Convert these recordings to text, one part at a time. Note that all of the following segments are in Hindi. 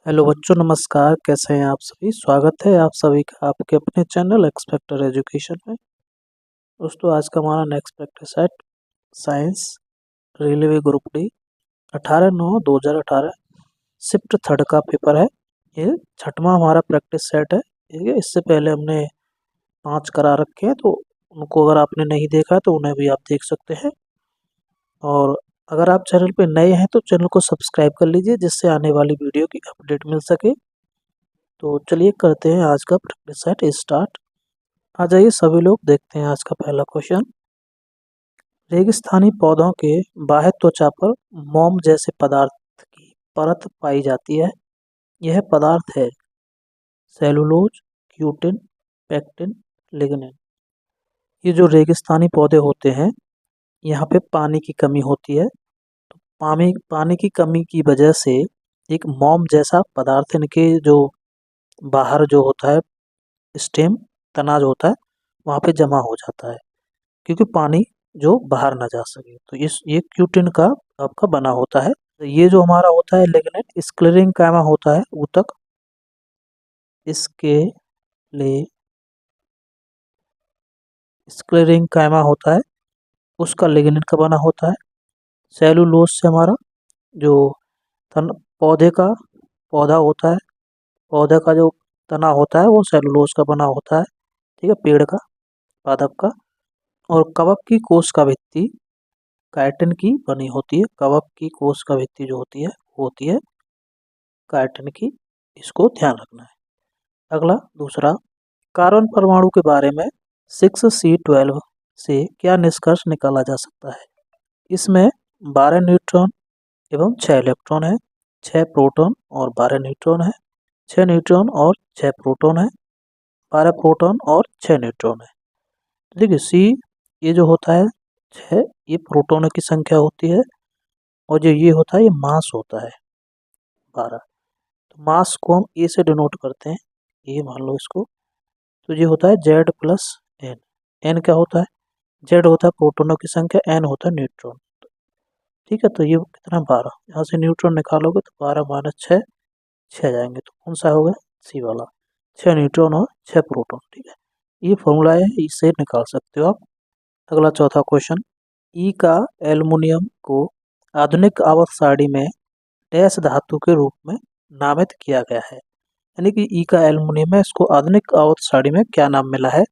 हेलो बच्चों, नमस्कार। कैसे हैं आप सभी? स्वागत है आप सभी का आपके अपने चैनल एक्सपेक्टर एजुकेशन में। दोस्तों, आज का हमारा next practice set science railway group D 18/9/2018 shift third का पेपर है। ये छठवां हमारा प्रैक्टिस सेट है। ठीक है, इससे पहले हमने 5 करा रखे हैं, तो उनको अगर आपने नहीं देखा तो उन्हें भी आप देख सकते हैं। और अगर आप चैनल पे नए हैं तो चैनल को सब्सक्राइब कर लीजिए, जिससे आने वाली वीडियो की अपडेट मिल सके। तो चलिए करते हैं आज का प्रैक्टिस सेट स्टार्ट। आ जाइए सभी लोग, देखते हैं आज का पहला क्वेश्चन। रेगिस्तानी पौधों के बाह्य त्वचा पर मोम जैसे पदार्थ की परत पाई जाती है। यह पदार्थ है सेलुलोज, क्यूटिन, पेक्टिन, लिग्निन। ये जो रेगिस्तानी पौधे होते हैं, यहाँ पे पानी की कमी होती है। तो पानी की कमी की वजह से एक मोम जैसा पदार्थ इनके जो बाहर जो होता है, स्टेम तना जो होता है, वहाँ पे जमा हो जाता है, क्योंकि पानी जो बाहर ना जा सके। तो ये क्यूटिन का आपका बना होता है। तो ये जो हमारा होता है लिग्नेट स्क्लेरिंग कायमा होता है ऊतक, इसके लिए स्क्लेरिंग कायमा होता है, उसका लिग्नेट का बना होता है। सेलुलोज से हमारा जो तन पौधे का पौधा होता है, पौधे का जो तना होता है वो सेलुलोज का बना होता है। ठीक है, पेड़ का, पादप का। और कवक की कोश का भित्ति काइटिन की बनी होती है। कवक की कोश का भित्ति जो होती है वो होती है काइटिन की। इसको ध्यान रखना है। अगला दूसरा, कार्बन परमाणु के बारे में 6C12 से क्या निष्कर्ष निकाला जा सकता है? इसमें 12 न्यूट्रॉन एवं 6 इलेक्ट्रॉन है, 6 प्रोटॉन और 12 न्यूट्रॉन है, 6 न्यूट्रॉन और 6 प्रोटॉन है, 12 प्रोटॉन और 6 न्यूट्रॉन है। देखिए सी, ये जो होता है 6, ये प्रोटॉनों की संख्या होती है, और जो ये होता है ये मास होता है 12। तो मास को हम ए से डिनोट करते हैं, ये मान लो इसको। तो ये होता है जेड प्लस एन। एन क्या होता है? जेड होता है प्रोटॉनों की संख्या, एन होता है न्यूट्रॉन। ठीक है, तो ये कितना 12, यहाँ से न्यूट्रॉन निकालोगे तो 12 माइनस 6, 6 जाएंगे। तो कौन सा होगा? सी वाला, 6 न्यूट्रॉन और 6 प्रोटॉन। ठीक है, ये फॉर्मूला है, इससे निकाल सकते हो आप। अगला चौथा क्वेश्चन, ई का एल्युमिनियम को आधुनिक आवर्त सारणी में डैश धातु के रूप में नामित किया गया है। यानी कि ई का एल्युमिनियम है, इसको आधुनिक आवर्त सारणी में क्या नाम मिला है?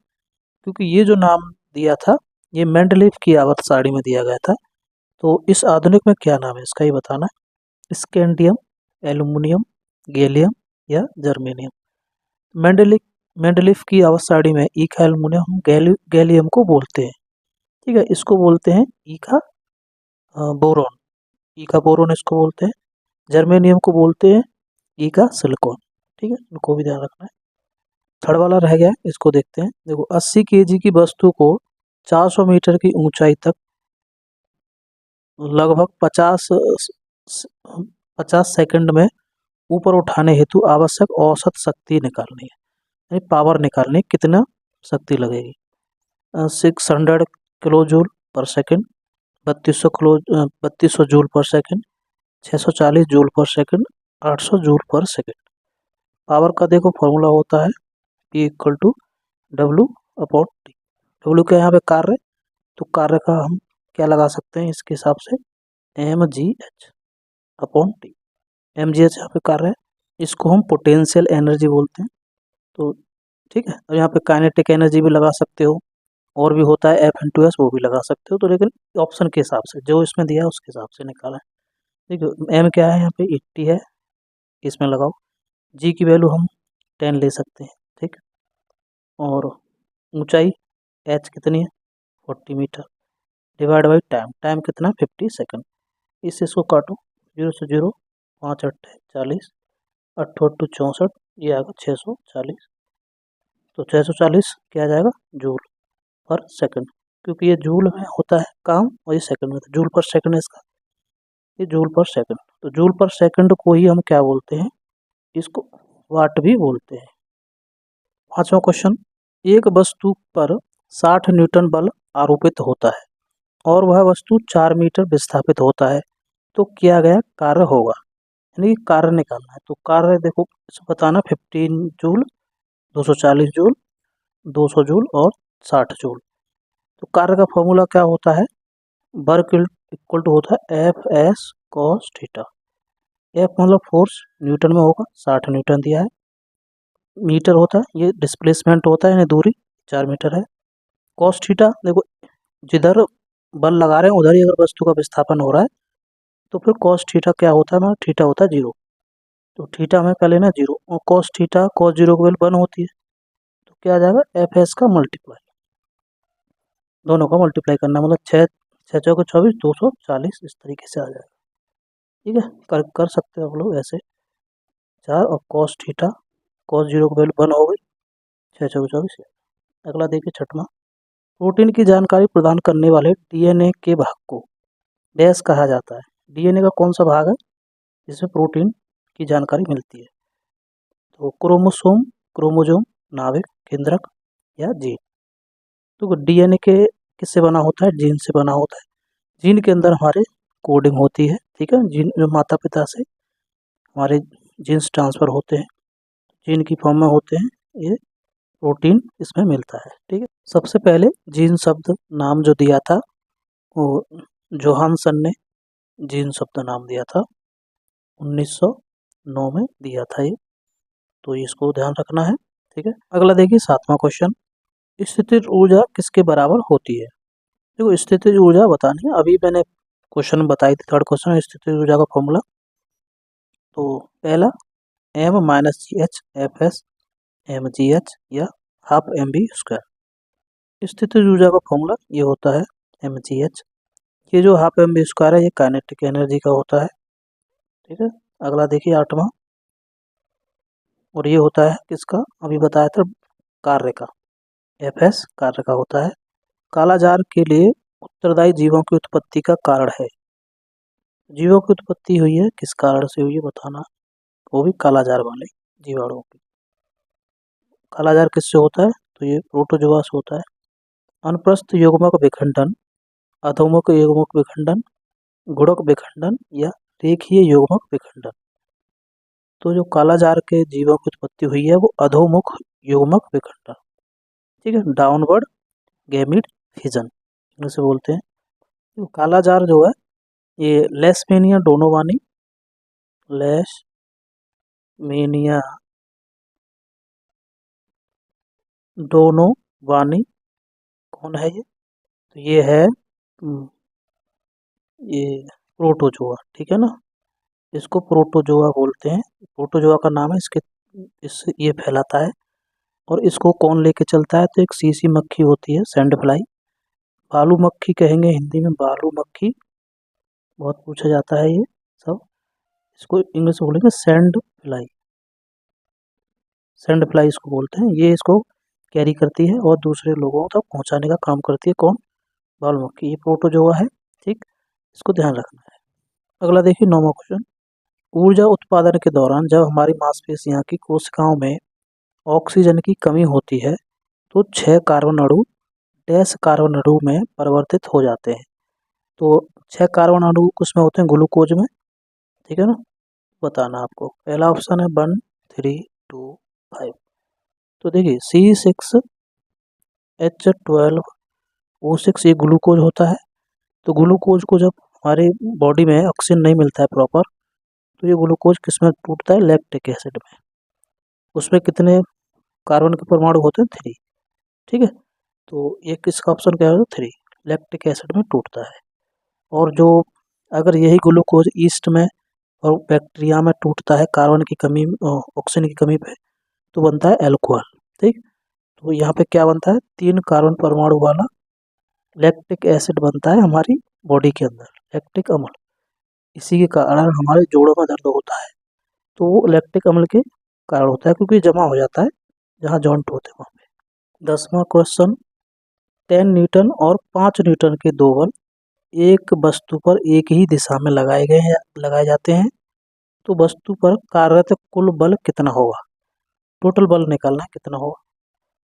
क्योंकि ये जो नाम दिया था ये मेंडलीफ की आवर्त सारणी में दिया गया था। तो इस आधुनिक में क्या नाम है इसका ही बताना है। स्कैंडियम, एल्युमिनियम, गैलियम या जर्मेनियम। मेंडलीफ की आवर्त सारणी में ई का एल्युमिनियम हम गैलियम को बोलते हैं। ठीक है, इसको बोलते हैं ई का बोरॉन। ई का बोरॉन इसको बोलते हैं। जर्मेनियम को बोलते हैं ई का सिलिकॉन। ठीक है, इनको भी ध्यान रखना है। थर्ड वाला रह गया, इसको देखते हैं। देखो, 80 केजी की वस्तु को 400 मीटर की ऊंचाई तक लगभग 50 सेकंड में ऊपर उठाने हेतु आवश्यक औसत शक्ति निकालनी है, यानी पावर निकालनी है, कितना शक्ति लगेगी। 600 किलो जूल पर सेकेंड, 3200 जूल पर सेकेंड, 640 जूल पर सेकेंड, 800 जूल पर सेकेंड। पावर का देखो फॉर्मूला होता है P equal to W upon T. W का यहाँ पे कार्य, तो कार्य का हम क्या लगा सकते हैं इसके हिसाब से, mgh अपॉन टी। mgh यहाँ पे कार्य है, इसको हम पोटेंशियल एनर्जी बोलते हैं। तो ठीक है, और यहाँ पे काइनेटिक एनर्जी भी लगा सकते हो, और भी होता है F/S, वो भी लगा सकते हो। तो लेकिन ऑप्शन के हिसाब से जो इसमें दिया है उसके हिसाब से निकाला है। ठीक है, m क्या है यहाँ पे 80 है, इसमें लगाओ। g की वैल्यू हम 10 ले सकते हैं। ठीक, और ऊंचाई h कितनी है 40 metre, divide by time, time कितना 50 सेकंड। इसको काटो, 0 से 0, 5 8 40, 8 8 64, ये आएगा 640। तो 640 क्या आ जाएगा? जूल पर सेकंड, क्योंकि ये जूल में होता है काम और ये सेकंड में, तो जूल पर सेकंड है इसका, ये जूल पर सेकंड। तो जूल पर सेकंड को ही हम क्या बोलते हैं? इसको वाट भी बोलते हैं। पांचवा क्वेश्चन, एक वस्तु पर 60 न्यूटन बल आरोपित होता है और वह वस्तु 4 मीटर विस्थापित होता है, तो किया गया कार्य होगा। यानी कि कार्य निकालना है। तो कार्य देखो इसको बताना 15 जूल, 240 जूल, 200 जूल और 60 जूल। तो कार्य का फॉर्मूला क्या होता है, वर्क इक्वल टू होता है F S cos theta. F मतलब फोर्स न्यूटन में होगा, 60 न्यूटन दिया है। मीटर होता है, ये डिस्प्लेसमेंट होता है, यानी दूरी 4 मीटर है। कॉस थीटा देखो जिधर बल लगा रहे हैं उधर ही अगर वस्तु का विस्थापन हो रहा है तो फिर कॉस थीटा क्या होता है, हमारा थीटा होता है 0। तो थीटा हमें क्या लेना है 0, और कॉस थीटा कॉस 0 की वैल्यू 1 होती है। तो क्या आ जाएगा एफ एस का मल्टीप्लाई, दोनों का मल्टीप्लाई करना, मतलब 6 6 चौके 24, 240 इस तरीके से आ जाएगा। ठीक है, कर सकते हो आप लोग ऐसे 4, और कॉस थीटा कॉस 0 की वैल्यू 1 हो गई, 6 चौके 24। अगला देखिए छठवां, प्रोटीन की जानकारी प्रदान करने वाले डीएनए के भाग को डैश कहा जाता है। डीएनए का कौन सा भाग है जिसमें प्रोटीन की जानकारी मिलती है? तो क्रोमोसोम, क्रोमोजोम, नाभिक, केंद्रक या जीन। तो डीएनए के किससे बना होता है, जीन से बना होता है। जीन के अंदर हमारे कोडिंग होती है, ठीक है, जीन जो माता पिता से हमारे जीन्स ट्रांसफर होते हैं, जीन की फॉर्म में होते हैं, ये प्रोटीन इसमें मिलता है। ठीक है, सबसे पहले जीन शब्द नाम जो दिया था वो जोहानसन ने जीन शब्द नाम दिया था, 1909 में दिया था ये, तो इसको ध्यान रखना है। ठीक है, अगला देखिए 7वां क्वेश्चन, स्थितिज ऊर्जा किसके बराबर होती है? देखो स्थितिज ऊर्जा बतानी है, अभी मैंने क्वेश्चन बताई थी, थर्ड क्वेश्चन स्थितिज ऊर्जा का फॉर्मूला। तो पहला M minus G H F S M G H या हाफ एम बी स्क्वायर। स्थितिज ऊर्जा का फॉर्मूला ये होता है एम जी एच। ये जो हाफ एम बी स्क्वायर है ये काइनेटिक एनर्जी का होता है। ठीक है, अगला देखिए 8वां, और ये होता है किसका, अभी बताया था कार्य का, एफ एस कार्य का होता है। कालाजार के लिए उत्तरदायी जीवों की उत्पत्ति का कारण है। जीवों की उत्पत्ति हुई है किस कारण से हुई है बताना, वो भी कालाजार वाले जीवाणुओं की। कालाजार किससे होता है, तो ये प्रोटोजोआ से होता है। अनप्रस्थ युग्मक विखंडन, अधोमुख युग्मक विखंडन, गुणक विखंडन या रेखीय युग्मक विखंडन। तो जो कालाजार के जीवों की उत्पत्ति हुई है वो अधोमुख युग्मक विखंडन। ठीक है, डाउनवर्ड गैमीट फिजन इसे बोलते हैं। तो कालाजार जो है ये लेशमेनिया डोनोवानी, लेशमेनिया डोनोवानी कौन है ये, तो ये है ये प्रोटोजोआ। ठीक है ना, इसको प्रोटोजोआ बोलते हैं, प्रोटोजोआ का नाम है, इसके इस ये फैलाता है। और इसको कौन लेके चलता है, तो एक सीसी मक्खी होती है, सैंड फ्लाई, बालू मक्खी कहेंगे हिंदी में, बालू मक्खी बहुत पूछा जाता है ये सब। इसको इंग्लिश में बोलेंगे सैंड फ्लाई, सैंड फ्लाई इसको बोलते हैं। ये इसको कैरी करती है और दूसरे लोगों तक पहुंचाने का काम करती है, कौन, बालू मक्खी, ये प्रोटोजोआ है। ठीक, इसको ध्यान रखना है। अगला देखिए 9वां क्वेश्चन, ऊर्जा उत्पादन के दौरान जब हमारी मांसपेशियों की कोशिकाओं में ऑक्सीजन की कमी होती है तो 6 कार्बन अणु डैश कार्बन अणु में परिवर्तित हो जाते हैं। तो 6 कार्बन अणु उसमें होते हैं ग्लूकोज में। ठीक है ना, बताना आपको, पहला ऑप्शन है 1 3 2 5। तो देखिए C6H12O6 ये ग्लूकोज होता है। तो ग्लूकोज को जब हमारे बॉडी में ऑक्सीजन नहीं मिलता है प्रॉपर, तो ये ग्लूकोज किस में टूटता है, लैक्टिक एसिड में। उसमें कितने कार्बन के परमाणु होते हैं, 3। ठीक है, तो ये किसका ऑप्शन क्या है, 3, लैक्टिक एसिड में टूटता है। और जो अगर यही ग्लूकोज ईस्ट में और बैक्टीरिया में टूटता है कार्बन की कमी, ऑक्सीजन की कमी पे, तो बनता है एल्कोहल। ठीक, तो यहाँ पे क्या बनता है, 3 कार्बन परमाणु वाला लैक्टिक एसिड बनता है हमारी बॉडी के अंदर, लैक्टिक अम्ल। इसी के कारण हमारे जोड़ों में दर्द होता है, तो वो लैक्टिक अम्ल के कारण होता है, क्योंकि जमा हो जाता है जहाँ जॉइंट होते हैं वहाँ पे। 10वां क्वेश्चन, 10 न्यूटन और 5 न्यूटन के दो बल एक वस्तु पर एक ही दिशा में लगाए जाते हैं, तो वस्तु पर कार्यरत कुल बल कितना होगा? टोटल बल निकालना है कितना होगा,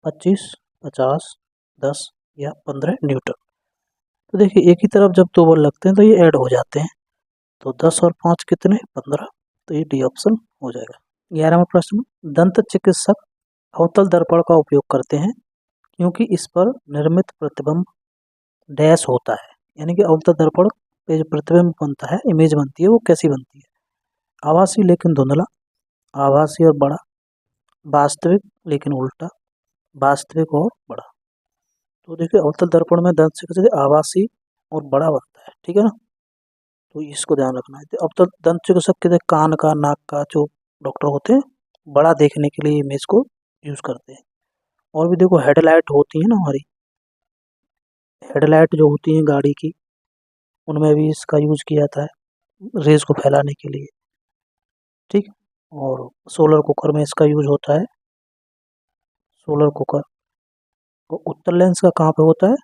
25, 50, 10 या 15 न्यूटन। तो देखिए एक ही तरफ जब दो बल लगते हैं तो ये ऐड हो जाते हैं, तो 10 और 5 कितने, 15। तो ये डी ऑप्शन हो जाएगा। 11वां प्रश्न, दंत चिकित्सक अवतल दर्पण का उपयोग करते हैं क्योंकि इस पर निर्मित प्रतिबिंब डैश होता है। यानी कि अवतल दर्पण पे जो प्रतिबिंब बनता है, इमेज बनती है, वो कैसी बनती है? आभासी लेकिन धुंधला, आभासी और बड़ा, वास्तविक लेकिन उल्टा, वास्तविक और बड़ा। तो देखिए अवतल दर्पण में दंत चिकित्सक आभासी और बड़ा बनता है, ठीक है ना, तो इसको ध्यान रखना है। तो अवतल दंत चिकित्सक के कान का, नाक का जो डॉक्टर होते हैं, बड़ा देखने के लिए इमेज को यूज करते हैं। और भी देखो हेडलाइट होती है ना हमारी, हेडलाइट जो होती है गाड़ी की, उनमें भी इसका यूज किया जाता है रेज को फैलाने के लिए, ठीक। और सोलर कुकर में इसका यूज होता है, सोलर कुकर। तो उत्तर लेंस का कहाँ पे होता है?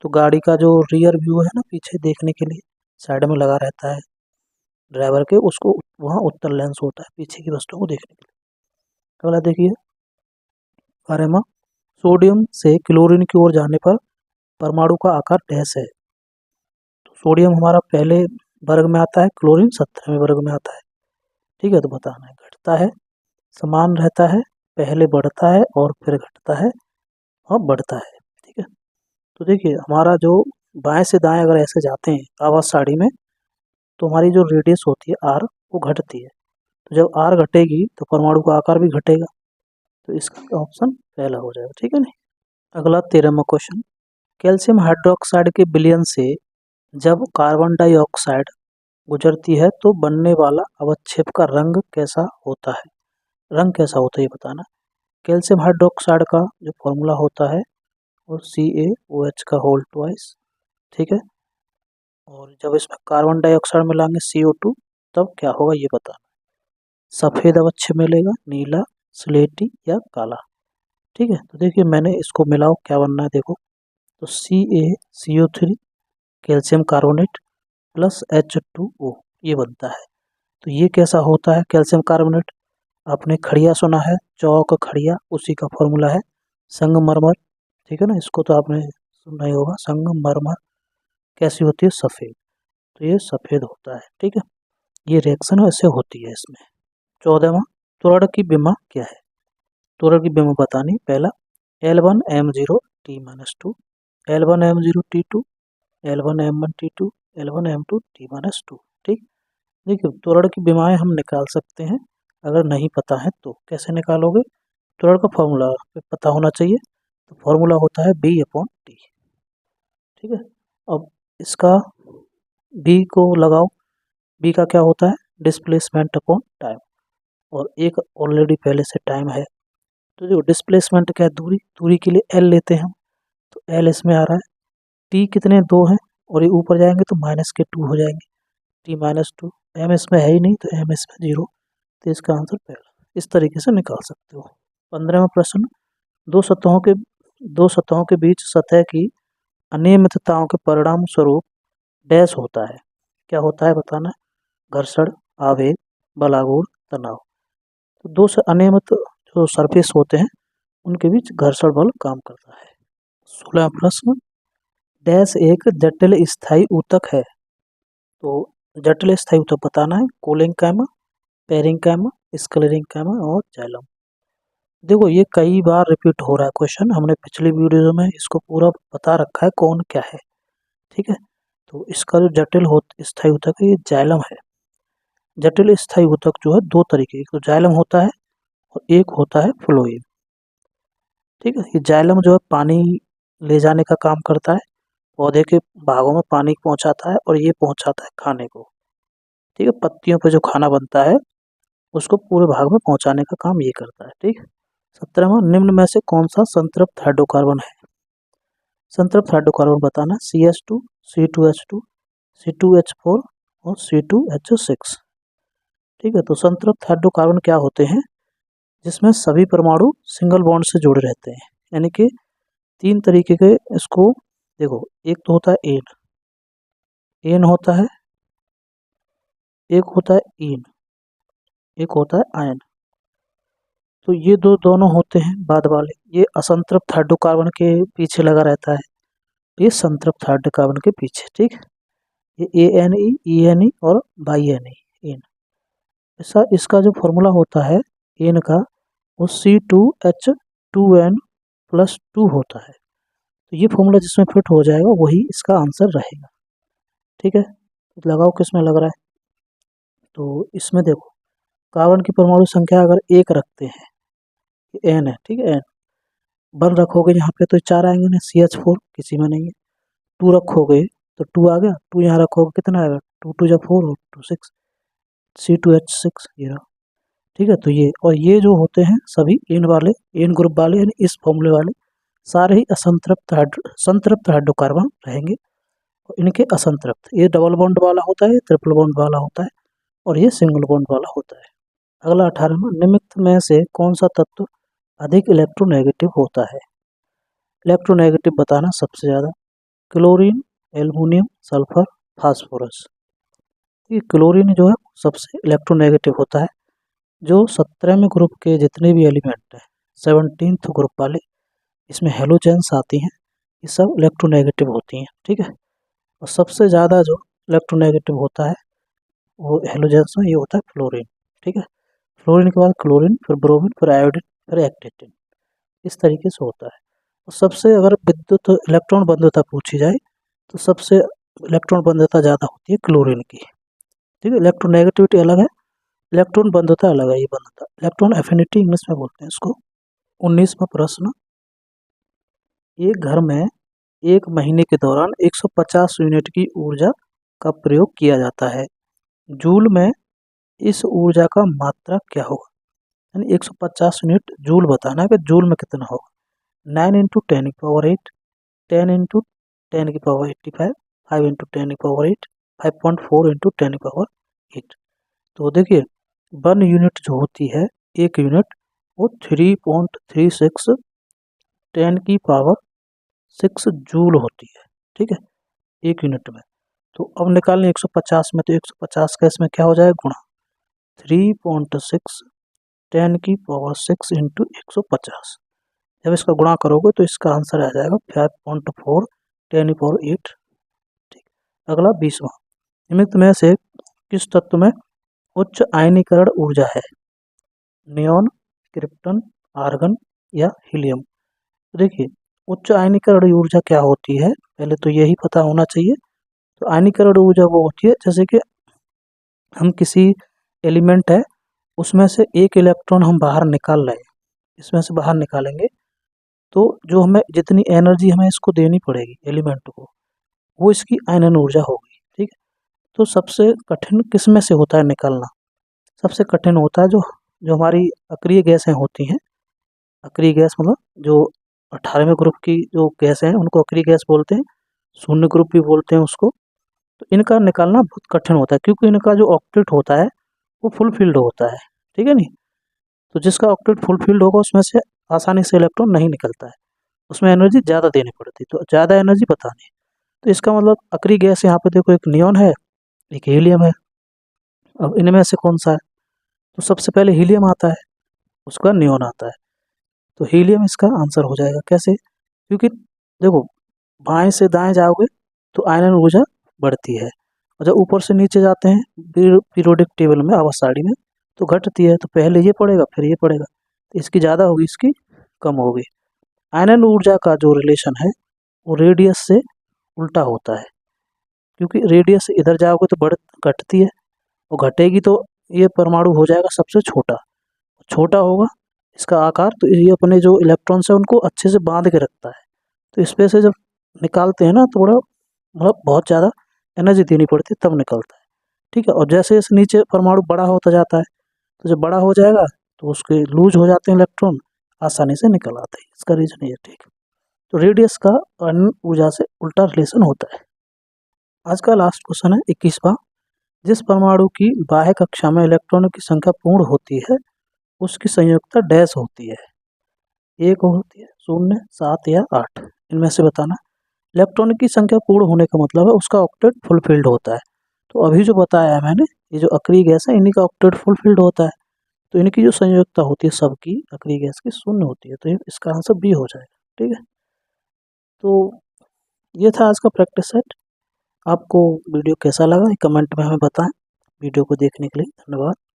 तो गाड़ी का जो रियर व्यू है ना, पीछे देखने के लिए साइड में लगा रहता है ड्राइवर के, उसको वहाँ उत्तर लेंस होता है, पीछे की वस्तुओं को देखने के लिए। अगला देखिए, बारे में सोडियम से क्लोरीन की ओर जाने पर परमाणु का आकार डैश है। तो सोडियम हमारा पहले वर्ग में आता है, क्लोरीन 17वें वर्ग में आता है, ठीक है। तो बताना है, घटता है, समान रहता है, पहले बढ़ता है और फिर घटता है और बढ़ता है, ठीक है। तो देखिए हमारा जो बाएं से दाएं अगर ऐसे जाते हैं आवाज साड़ी में, तो हमारी जो रेडियस होती है आर, वो घटती है। तो जब आर घटेगी तो परमाणु का आकार भी घटेगा, तो इसका ऑप्शन पहला हो जाएगा, ठीक है ना। अगला 13वां क्वेश्चन, कैल्शियम हाइड्रोक्साइड के विलयन से जब कार्बन डाइऑक्साइड गुजरती है तो बनने वाला अवक्षेप का रंग कैसा होता है? रंग कैसा होता है ये बताना। कैल्शियम हाइड्रोक्साइड का जो फॉर्मूला होता है वो CaOH का होल ट्वाइस, ठीक है। और जब इसमें कार्बन डाइऑक्साइड मिलाएंगे CO2, तब क्या होगा ये बताना। सफ़ेद अवक्षेप मिलेगा, नीला, स्लेटी या काला, ठीक है। तो देखिए मैंने इसको मिलाओ, क्या बनना है देखो, तो CaCO3 calcium carbonate plus H2O ये बनता है। तो ये कैसा होता है कैल्शियम कार्बोनेट? आपने खड़िया सुना है, चौक खड़िया, उसी का फॉर्मूला है संगमरमर, ठीक है ना, इसको तो आपने सुना ही होगा। संगमरमर कैसी होती है? सफ़ेद, तो ये सफ़ेद होता है, ठीक है। ये रिएक्शन ऐसे होती है इसमें। 14वां, त्वरण की विमा क्या है? त्वरण की विमा बतानी, पहला L1M0T-2, L1M0T2, L1M1T2, L1M2T-2, ठीक। देखिए त्वरण की विमाएं हम निकाल सकते हैं, अगर नहीं पता है तो कैसे निकालोगे? त्वरण का फॉर्मूला पता होना चाहिए, तो फॉर्मूला होता है B/T, ठीक है। अब इसका B को लगाओ, B का क्या होता है? डिस्प्लेसमेंट अपॉन टाइम, और एक ऑलरेडी पहले से टाइम है। तो जो डिस्प्लेसमेंट क्या है? दूरी, दूरी के लिए L लेते हैं हम, तो L इसमें आ रहा है, T कितने 2 हैं, और ये ऊपर जाएंगे तो -2 हो जाएंगे, T-2, M इसमें है ही नहीं तो M इसमें 0, तो इसका आंसर पहला। इस तरीके से निकाल सकते हो। 15वां प्रश्न, दो सतहों के बीच सतह की अनियमितताओं के परिणाम स्वरूप डैश होता है, क्या होता है बताना। घर्षण, आवेग, बलागुण, तनाव। तो दो से अनियमित जो सरफेस होते हैं उनके बीच घर्षण बल काम करता है। 16वां प्रश्न, डैश एक जटिल स्थायी ऊतक है। तो जटिल स्थायी ऊतक बताना है, कोलिंकैमा, पेरिंकैमा, स्क्लेरेंकैमा और जाइलम। देखो ये कई बार रिपीट हो रहा है क्वेश्चन, हमने पिछली वीडियो में इसको पूरा बता रखा है कौन क्या है, ठीक है। तो इसका जो जटिल स्थायी ऊतक है ये जाइलम है। जटिल स्थायी ऊतक जो है दो तरीके, एक तो जाइलम होता है और एक होता है फ्लोएम, ठीक है। ये जाइलम जो है पानी ले जाने का काम करता है, पौधे के भागों में पानी पहुंचाता है, और ये पहुंचाता है खाने को, ठीक है। पत्तियों पे जो खाना बनता है उसको पूरे भाग में पहुंचाने का काम ये करता है, ठीक। 17वां, निम्न में से कौन सा संतृप्त हाइड्रोकार्बन है? संतृप्त हाइड्रोकार्बन बताना, CH2, C2H2, C2H4 और C2H6, ठीक है। तो संतृप्त हाइड्रोकार्बन क्या होते हैं? जिसमें सभी परमाणु सिंगल बॉन्ड से जुड़े रहते हैं, यानी कि तीन तरीके के इसको देखो, एक तो होता है एन, एन होता है, एक होता है इन, एक होता है आयन। तो ये दोनों होते हैं बाद वाले, ये असंतृप्त हाइड्रोकार्बन के पीछे लगा रहता है, ये संतृप्त हाइड्रोकार्बन के पीछे, ठीक। ये ANE, ENE और BiNE, इन। इसका जो फॉर्मूला होता है एन का, वो C2H2n+2 होता है। तो ये फॉर्मूला जिसमें फिट हो जाएगा वही इसका आंसर रहेगा। ठीक है, तो लगाओ किस में लग रहा है। तो इसमें देखो, कार्बन की परमाणु संख्या अगर 1 रखते हैं, एन है, ठीक है, एन 1 रखोगे यहाँ पे तो 4 आएंगे ना, CH4 किसी में नहीं है। 2 रखोगे तो 2 आ गया, 2 यहाँ रखोगे कितना आएगा, 2 2 जा 4 और 2 6, C2H6 ये रहा। ठीक है, तो ये और ये जो होते हैं सभी एन वाले, एन ग्रुप वाले, यानी इस फॉर्मूले वाले सारे ही संतृप्त हाइड्रोकार्बन रहेंगे, और इनके असंतृप्त, ये डबल बॉन्ड वाला होता है, ये ट्रिपल बॉन्ड वाला होता है, और ये सिंगल बॉन्ड वाला होता है। अगला 18वां, निम्नलिखित में से कौन सा तत्व अधिक इलेक्ट्रोनेगेटिव होता है। इलेक्ट्रोनेगेटिव बताना सबसे ज़्यादा, क्लोरीन, एल्युमिनियम, सल्फर, फास्फोरस। ये क्लोरीन जो है सबसे इलेक्ट्रोनेगेटिव होता है। जो 17वें ग्रुप के जितने भी एलिमेंट हैं, 17th ग्रुप वाले, इसमें हेलोजेंस आती हैं, ये सब इलेक्ट्रोनेगेटिव होती हैं। ठीक है, और सबसे ज़्यादा जो इलेक्ट्रोनेगेटिव होता है वो हेलोजेंस में ये होता है फ्लोरीन। ठीक है, फ्लोरीन के बाद क्लोरीन, फिर ब्रोमीन, फिर आयोडीन, फिर एक्टिन, इस तरीके से होता है। और सबसे अगर विद्युत इलेक्ट्रॉन बंधुता पूछी जाए तो सबसे इलेक्ट्रॉन बंधुता ज़्यादा होती है क्लोरीन की। ठीक है, इलेक्ट्रोनेगेटिविटी अलग है, इलेक्ट्रॉन बंधुता अलग है। ये बंधुता इलेक्ट्रॉन एफिनिटी इंग्लिश में बोलते हैं इसको। 19वां प्रश्न, एक घर में एक महीने के दौरान 150 यूनिट की ऊर्जा का प्रयोग किया जाता है। जूल में इस ऊर्जा का मात्रा क्या होगा, यानी 150 यूनिट जूल बताना है कि जूल में कितना होगा। 9 × 10⁸, 10 × 10�85, 5 × 10⁸, 5.4 × 10⁸। तो देखिए 1 यूनिट जो होती है, 1 यूनिट, वो 3.36 10⁶ जूल होती है। ठीक है, 1 यूनिट में। तो अब निकालने 150 में, तो 150 का इसमें क्या हो जाएगा, गुणा 3.6 10⁶ × 150। जब इसका गुणा करोगे तो इसका आंसर आ जाएगा 5.4 10⁸। ठीक, अगला 20वां, निम्नलिखित में से किस तत्व में उच्च आयनीकरण ऊर्जा है। नियॉन, क्रिप्टन, आर्गन या हीलियम। देखिए उच्च आयनीकरण ऊर्जा क्या होती है, पहले तो यही पता होना चाहिए। तो आयनीकरण ऊर्जा वो होती है जैसे कि हम किसी एलिमेंट है उसमें से एक इलेक्ट्रॉन हम बाहर निकाल रहे हैं, इसमें से बाहर निकालेंगे तो जो हमें जितनी एनर्जी हमें इसको देनी पड़ेगी एलिमेंट को, वो इसकी आयनन ऊर्जा होगी। ठीक है, तो सबसे कठिन किस में से होता है निकालना, सबसे कठिन होता है जो जो हमारी अक्रिय गैसें होती हैं। अक्रिय गैस मतलब जो 18वें ग्रुप की जो गैस हैं उनको अक्रिय गैस बोलते हैं, शून्य ग्रुप भी बोलते हैं उसको। तो इनका निकालना बहुत कठिन होता है क्योंकि इनका जो ऑक्टेट होता है वो फुल फिल्ड होता है। ठीक है नहीं, तो जिसका ऑक्टेट फुल फिल्ड होगा उसमें से आसानी से इलेक्ट्रॉन नहीं निकलता है, उसमें एनर्जी ज़्यादा देनी पड़ती है, तो ज़्यादा एनर्जी बतानी है। तो इसका मतलब अक्रिय गैस यहाँ पे देखो, एक नियॉन है, एक हीलियम है। अब इनमें से कौन सा है, तो सबसे पहले हीलियम आता है, उसका नियॉन आता है, तो हीलियम इसका आंसर हो जाएगा। कैसे, क्योंकि देखो बाएं से दाएं जाओगे तो आयनन ऊर्जा बढ़ती है, और जब ऊपर से नीचे जाते हैं पीरियोडिक टेबल में, आवर्त सारणी में, तो घटती है। तो पहले ये पड़ेगा फिर ये पड़ेगा, तो इसकी ज़्यादा होगी इसकी कम होगी। आयनन ऊर्जा का जो रिलेशन है वो रेडियस से उल्टा होता है, क्योंकि रेडियस इधर जाओगे तो बढ़ घटती है, और घटेगी तो ये परमाणु हो जाएगा सबसे छोटा, छोटा होगा इसका आकार, तो ये अपने जो इलेक्ट्रॉन्स है उनको अच्छे से बांध के रखता है। तो इस पे से जब निकालते हैं ना तो बड़ा मतलब बहुत ज़्यादा एनर्जी देनी पड़ती है तब निकलता है। ठीक है, और जैसे जैसे नीचे परमाणु बड़ा होता जाता है, तो जब बड़ा हो जाएगा तो उसके लूज हो जाते हैं इलेक्ट्रॉन, आसानी से निकल आते हैं, इसका रीजन ये। ठीक, तो रेडियस का अन्य ऊर्जा से उल्टा रिलेशन होता है। आज का लास्ट क्वेश्चन है 21वां, जिस परमाणु की बाह्य कक्षा में इलेक्ट्रॉनों की संख्या पूर्ण होती है उसकी संयोजकता डैश होती है। 1 होती है, 0, 7 या 8, इनमें से बताना। इलेक्ट्रॉन की संख्या पूर्ण होने का मतलब है उसका ऑक्टेट फुलफिल्ड होता है। तो अभी जो बताया है मैंने, ये जो अक्रिय गैस है इन्हीं का ऑक्टेट फुलफिल्ड होता है, तो इनकी जो संयोजकता होती है सबकी अक्रिय गैस की 0 होती है, तो इसका आंसर बी हो जाएगा। ठीक है, तो ये था आज का प्रैक्टिस सेट। आपको वीडियो कैसा लगा कमेंट में हमें बताएं। वीडियो को देखने के लिए धन्यवाद।